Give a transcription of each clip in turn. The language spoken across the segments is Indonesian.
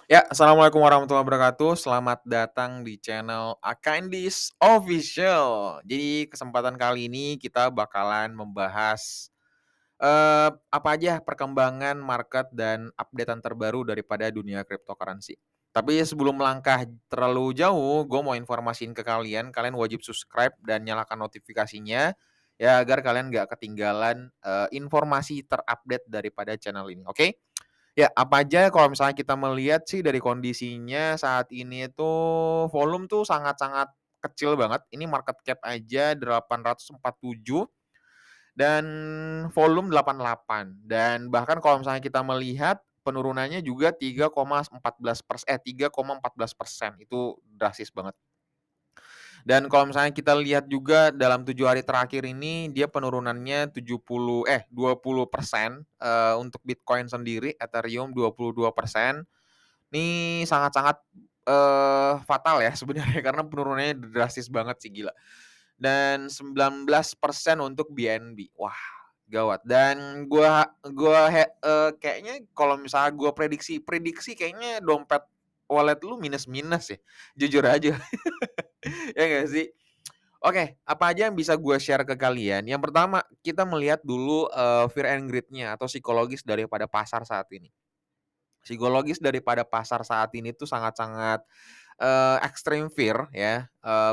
Ya, assalamualaikum warahmatullahi wabarakatuh. Selamat datang di channel Akindis Official. Jadi kesempatan kali ini kita bakalan membahas apa aja perkembangan market dan updatean terbaru daripada dunia cryptocurrency. Tapi sebelum melangkah terlalu jauh, gue mau informasiin ke kalian, kalian wajib subscribe dan nyalakan notifikasinya ya agar kalian nggak ketinggalan informasi terupdate daripada channel ini. Oke? Ya, apa aja kalau misalnya kita melihat sih dari kondisinya saat ini tuh volume tuh sangat-sangat kecil banget. Ini market cap aja 847 dan volume 88. Dan bahkan kalau misalnya kita melihat penurunannya juga 3,14%. Itu drastis banget. Dan kalau misalnya kita lihat juga dalam 7 hari terakhir ini dia penurunannya 20% untuk Bitcoin sendiri, Ethereum 22%. Ini sangat-sangat, fatal ya sebenarnya karena penurunannya drastis banget sih, gila. Dan 19% untuk BNB. Wah, gawat. Dan kayaknya kalau misalnya gua prediksi prediksi kayaknya dompet wallet lu minus-minus ya, jujur aja. Ya nggak sih? Oke, apa aja yang bisa gue share ke kalian? Yang pertama, kita melihat dulu, fear and greed-nya atau psikologis daripada pasar saat ini. Psikologis daripada pasar saat ini tuh sangat-sangat, extreme fear ya,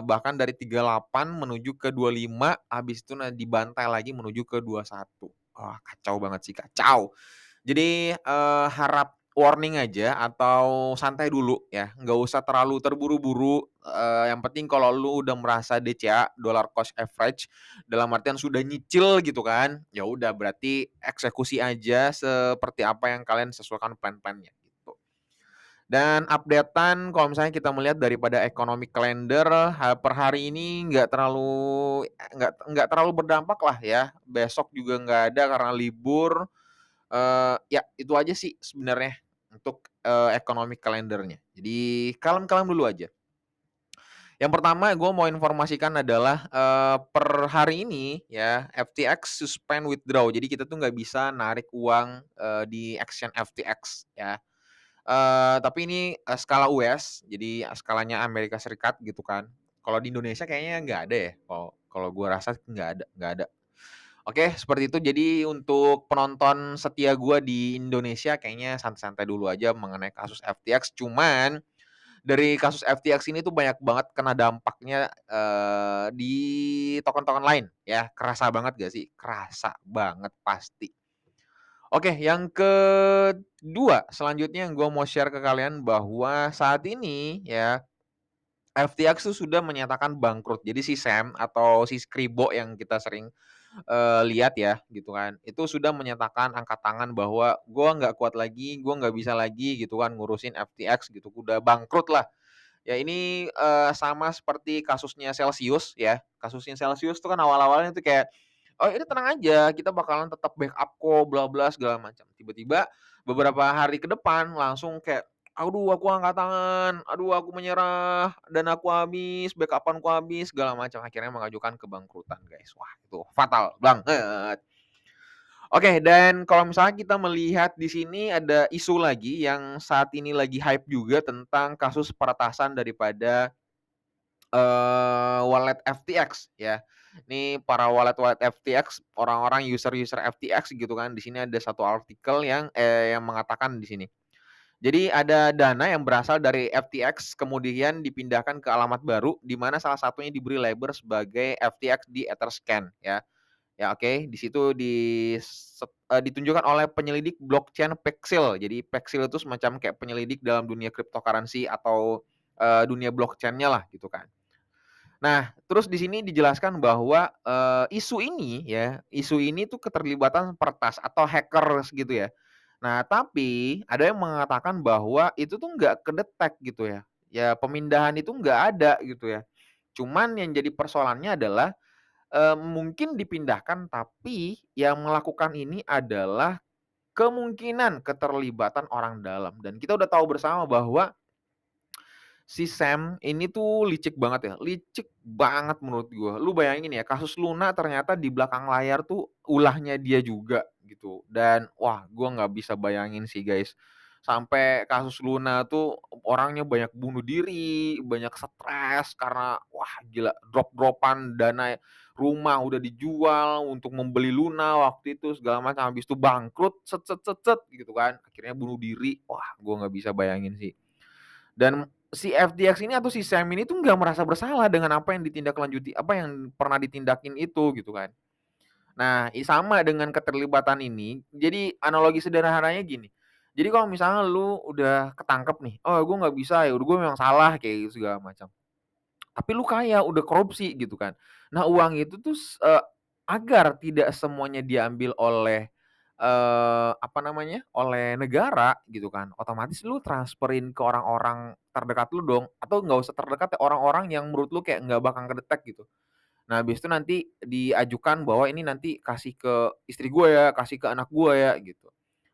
bahkan dari 38 menuju ke 25, habis itu dibantai lagi menuju ke 21. Wah, kacau banget sih, kacau. Jadi, harap warning aja atau santai dulu ya, nggak usah terlalu terburu-buru, yang penting kalau lu udah merasa DCA, dollar cost average, dalam artian sudah nyicil gitu kan, ya udah berarti eksekusi aja seperti apa yang kalian sesuaikan plan-plan-nya gitu. Dan updatean kalau misalnya kita melihat daripada economic calendar, per hari ini nggak terlalu berdampak lah ya, besok juga nggak ada karena libur. Ya itu aja sih sebenarnya untuk, economic calendar-nya. Jadi kalem-kalem dulu aja. Yang pertama gue mau informasikan adalah, per hari ini ya FTX suspend withdraw. Jadi kita tuh nggak bisa narik uang, di exchange FTX ya. Tapi ini, skala US, jadi skalanya Amerika Serikat gitu kan. Kalau di Indonesia kayaknya nggak ada ya, kalau kalau gua rasa nggak ada. Oke, seperti itu. Jadi untuk penonton setia gua di Indonesia kayaknya santai-santai dulu aja mengenai kasus FTX. Cuman dari kasus FTX ini tuh banyak banget kena dampaknya, di token-token lain ya. Kerasa banget gak sih? Kerasa banget pasti. Oke, yang kedua selanjutnya yang gua mau share ke kalian bahwa saat ini ya, FTX tuh sudah menyatakan bangkrut. Jadi si Sam atau si Skribo yang kita sering lihat ya gitu kan, itu sudah menyatakan angkat tangan bahwa, "Gua nggak kuat lagi, gua nggak bisa lagi," gitu kan, "ngurusin FTX," gitu, udah bangkrut lah. Ya ini, sama seperti kasusnya Celsius ya, kasusnya Celsius tuh kan awal-awalnya tuh kayak, "Oh ini tenang aja, kita bakalan tetap backup kok, bla bla segala macam." Tiba-tiba beberapa hari ke depan langsung kayak, "Aduh aku angkat tangan, aduh aku menyerah, dan aku habis, backup-anku habis," segala macam, akhirnya mengajukan kebangkrutan guys. Wah itu fatal banget. Oke, dan kalau misalnya kita melihat di sini ada isu lagi yang saat ini lagi hype juga tentang kasus peretasan daripada, wallet FTX ya. Ini para wallet-wallet FTX, orang-orang user-user FTX gitu kan. Di sini ada satu artikel yang mengatakan di sini. Jadi ada dana yang berasal dari FTX kemudian dipindahkan ke alamat baru di mana salah satunya diberi label sebagai FTX di Etherscan ya. Ya oke, di situ ditunjukkan oleh penyelidik blockchain Paxil. Jadi Paxil itu semacam kayak penyelidik dalam dunia cryptocurrency atau, dunia blockchain-nya lah gitu kan. Nah, terus di sini dijelaskan bahwa, isu ini tuh keterlibatan peretas atau hackers gitu ya. Nah, tapi ada yang mengatakan bahwa itu tuh nggak kedetek gitu ya. Ya pemindahan itu nggak ada gitu ya. Cuman yang jadi persoalannya adalah, mungkin dipindahkan tapi yang melakukan ini adalah kemungkinan keterlibatan orang dalam dan kita udah tahu bersama bahwa si Sam ini tuh licik banget menurut gua. Lu bayangin ya, kasus Luna ternyata di belakang layar tuh ulahnya dia juga gitu. Dan wah, gua nggak bisa bayangin sih guys. sampai kasus Luna tuh orangnya banyak bunuh diri, banyak stres karena wah gila drop-dropan dana rumah udah dijual untuk membeli Luna waktu itu segala macam, habis itu bangkrut gitu kan, akhirnya bunuh diri. Wah, gua nggak bisa bayangin sih. Dan si FTX ini atau si Sam ini tuh nggak merasa bersalah dengan apa yang ditindaklanjuti, apa yang pernah ditindakin itu gitu kan. Nah, sama dengan keterlibatan ini, jadi analogi sederhananya gini, jadi kalau misalnya lu udah ketangkep nih, "Oh, gue nggak bisa ya, udah gue memang salah," kayak gitu segala macam. Tapi lu kaya, udah korupsi gitu kan. Nah, uang itu tuh agar tidak semuanya diambil oleh, apa namanya, oleh negara gitu kan, otomatis lu transferin ke orang-orang terdekat lu dong, atau nggak usah terdekat ya, orang-orang yang menurut lu kayak nggak bakal kedetek gitu. Nah, habis itu nanti diajukan bahwa ini nanti kasih ke istri gue ya, kasih ke anak gue ya, gitu.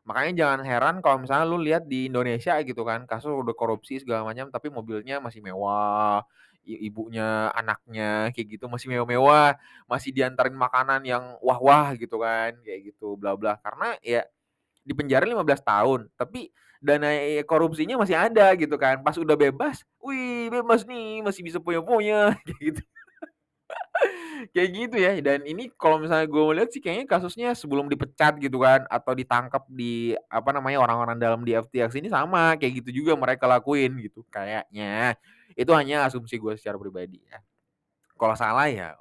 Makanya jangan heran kalau misalnya lu lihat di Indonesia gitu kan, kasus udah korupsi segala macam, tapi mobilnya masih mewah, ibunya, anaknya, kayak gitu masih mewah-mewah, masih diantarin makanan yang wah-wah gitu kan, kayak gitu, bla bla. Karena ya dipenjara 15 tahun, tapi dana korupsinya masih ada gitu kan. Pas udah bebas, "Wih, bebas nih, masih bisa punya-punya," kayak gitu. Kayak gitu ya, dan ini kalau misalnya gue lihat sih kayaknya kasusnya sebelum dipecat gitu kan, atau ditangkap di, apa namanya, orang-orang dalam di FTX ini sama, kayak gitu juga mereka lakuin gitu, kayaknya. Itu hanya asumsi gue secara pribadi ya. Kalau salah ya,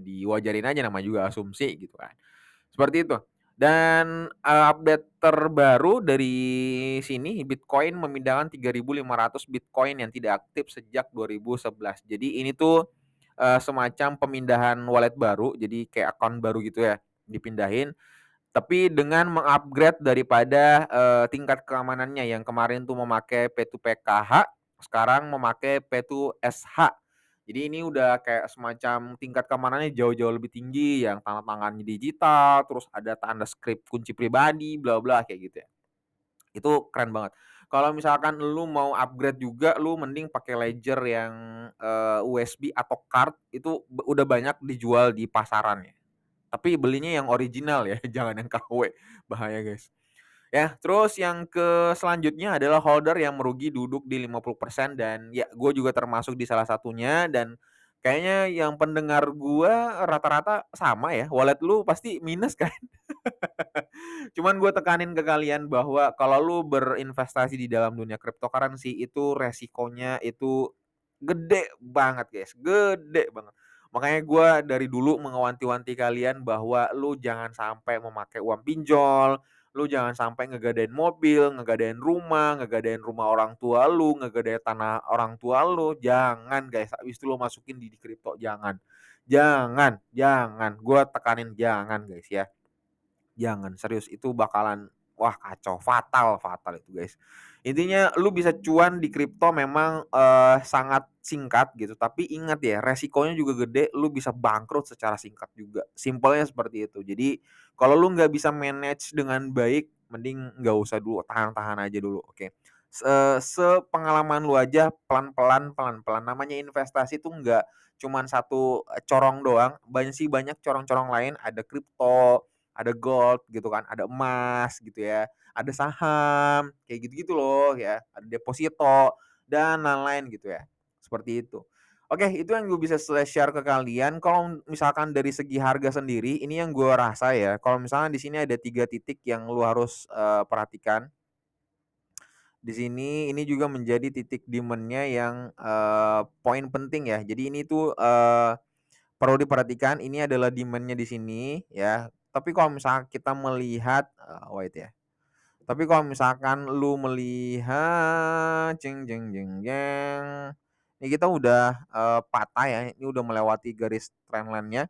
diwajarin aja namanya juga asumsi gitu kan. Seperti itu. Dan, update terbaru dari sini, Bitcoin memindahkan 3.500 Bitcoin yang tidak aktif sejak 2011. Jadi ini tuh, semacam pemindahan wallet baru, jadi kayak akun baru gitu ya, dipindahin, tapi dengan meng-upgrade daripada, tingkat keamanannya yang kemarin tuh memakai P2PKH, sekarang memakai P2SH. Jadi ini udah kayak semacam tingkat keamanannya jauh-jauh lebih tinggi, yang tanda tangannya digital, terus ada tanda skrip kunci pribadi, bla bla, kayak gitu ya. Itu keren banget. Kalau misalkan lu mau upgrade juga, lu mending pakai ledger yang, USB atau card, itu udah banyak dijual di pasaran ya. Tapi belinya yang original ya, jangan yang KW, bahaya guys. Ya, terus yang selanjutnya adalah holder yang merugi duduk di 50% dan ya gue juga termasuk di salah satunya dan kayaknya yang pendengar gua rata-rata sama ya, wallet lu pasti minus kan? Cuman gue tekanin ke kalian bahwa kalau lu berinvestasi di dalam dunia cryptocurrency itu resikonya itu gede banget guys, gede banget. Makanya gue dari dulu mengewanti-wanti kalian bahwa lu jangan sampai memakai uang pinjol, lu jangan sampai ngegadein mobil, ngegadein rumah orang tua lu, ngegadein tanah orang tua lu, jangan guys. Habis itu lu masukin di kripto, jangan. Jangan, jangan. Gue tekanin jangan guys ya. Jangan, serius itu bakalan wah kacau, fatal fatal itu, guys. Intinya lu bisa cuan di kripto memang, sangat singkat gitu, tapi ingat ya resikonya juga gede, lu bisa bangkrut secara singkat juga, simpelnya seperti itu. Jadi kalau lu nggak bisa manage dengan baik, mending nggak usah dulu, tahan-tahan aja dulu, oke. Sepengalaman lu aja pelan-pelan pelan-pelan, namanya investasi tuh nggak cuman satu, corong doang, banyak corong-corong lain, ada kripto, ada gold gitu kan, ada emas gitu ya, ada saham, kayak gitu-gitu loh ya, ada deposito dan lain-lain gitu ya, seperti itu. Oke, itu yang gue bisa share ke kalian. Kalau misalkan dari segi harga sendiri, ini yang gue rasa ya, kalau misalnya di sini ada 3 titik yang lu harus, perhatikan. Di sini ini juga menjadi titik demand-nya yang, poin penting ya. Jadi ini tuh, perlu diperhatikan ini adalah demand-nya di sini ya. Tapi kalau misalnya kita melihat, wait ya. Tapi kalau misalkan lu melihat jeng jeng jeng jeng, ini kita udah, patah ya, ini udah melewati garis trendline-nya.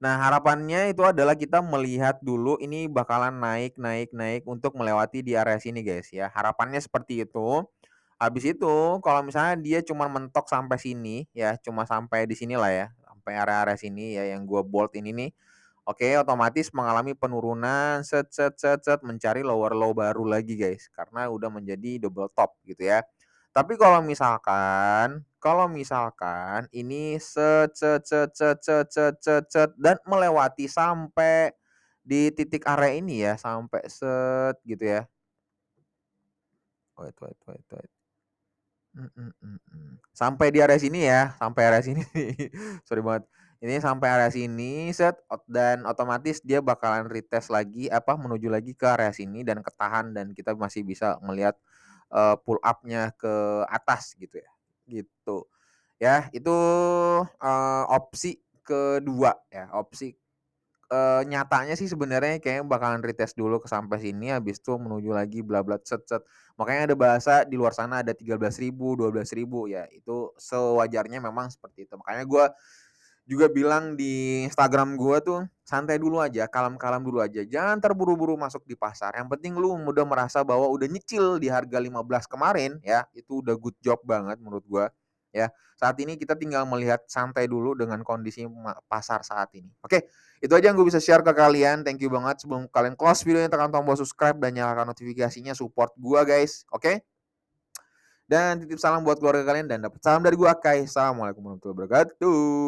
Nah, harapannya itu adalah kita melihat dulu ini bakalan naik naik naik untuk melewati di area sini guys ya. Harapannya seperti itu. Habis itu kalau misalnya dia cuma mentok sampai sini ya, cuma sampai di sinilah ya, sampai area-area sini ya yang gua bold ini nih. Oke, otomatis mengalami penurunan set set set set mencari lower low baru lagi guys, karena udah menjadi double top gitu ya. Tapi kalau misalkan ini set set set set set set set set dan melewati sampai di titik area ini ya, sampai set gitu ya. Wait. Sampai di area sini ya, sampai area sini. Sorry banget. Ini sampai area sini, dan otomatis dia bakalan retest lagi, menuju lagi ke area sini dan ketahan dan kita masih bisa melihat, pull up-nya ke atas gitu ya, gitu. Ya, itu, opsi kedua ya, nyatanya sih sebenarnya kayaknya bakalan retest dulu ke sampai sini, habis itu menuju lagi bla bla Makanya ada bahasa di luar sana ada 13.000, 12.000 ya, itu sewajarnya memang seperti itu. Makanya gua juga bilang di Instagram gua tuh, santai dulu aja, kalem-kalem dulu aja, jangan terburu-buru masuk di pasar. Yang penting lu udah merasa bahwa udah nyicil di harga 15 kemarin ya, itu udah good job banget menurut gua, ya. Saat ini kita tinggal melihat santai dulu dengan kondisi pasar saat ini. Oke, itu aja yang gue bisa share ke kalian. Thank you banget. Sebelum kalian close videonya, tekan tombol subscribe dan nyalakan notifikasinya, support gua guys, oke? Dan titip salam buat keluarga kalian dan dapat salam dari gua Kai. Assalamualaikum warahmatullahi wabarakatuh.